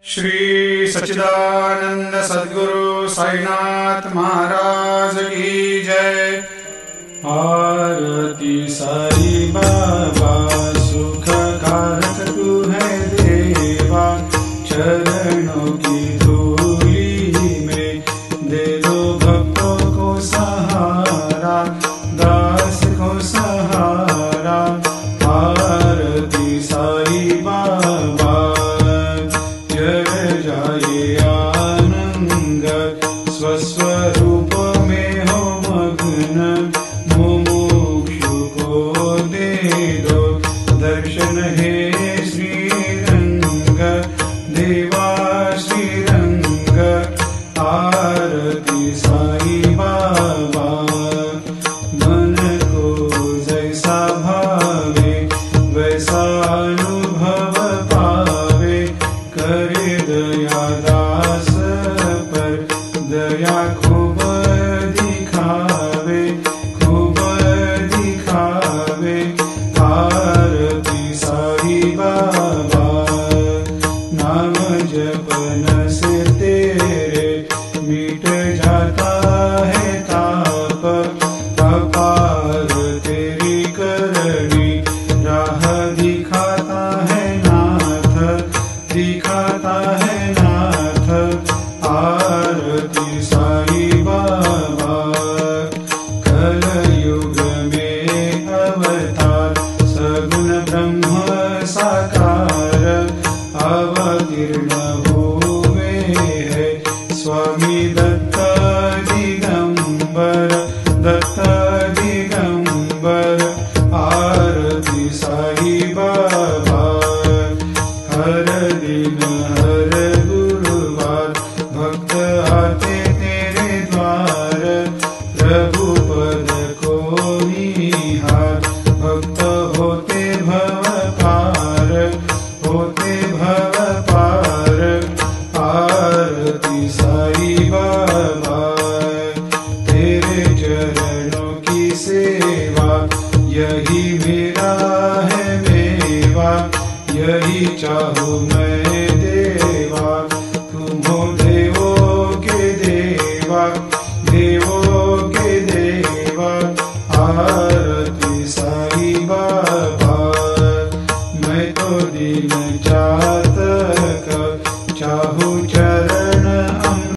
श्री सच्चिदानंद सद्गुरु साईनाथ महाराज की जय। आरती साई बाबा सुख कारक तू है देवा, चरणों की धूली में दे दो भक्तों को सहारा, दास को सहारा। आरती साई बाबा जय जाए आनंद, स्वस्वरूप में हो मग्न, मुमुक्षु को दे दो दर्शन हे श्रीरंग, देवा श्रीरंग। आरती साई बाबा मन को जैसा भावे वैसा अनुभव पावे, करे दया दास पर दया खूब दिखावे, खूब दिखावे। आरती साई बाबा नाम जपन से तेरे मिट जाता है ताप, अपार तेरी करनी राह दिखाता है नाथ, दिखाता है नाथ। आरती साई बाबा कलयुग में अवतार, सगुण ब्रह्म साकार अवतीर्ण हुए है स्वामी दत्त दिगंबर, दत्त दिगंबर। आरती साई बाबा हर दिन हर गुरुवार भक्त आते तेरे द्वार, प्रभु पद को निहार, भक्त होते भव पार, होते भव पार। आरती साई बाबा तेरे चरणों की सेवा, यही मेरा है मेवा, यही चाहूँ मैं देवा। तुम हो देवों के देवा, देवों के देवा।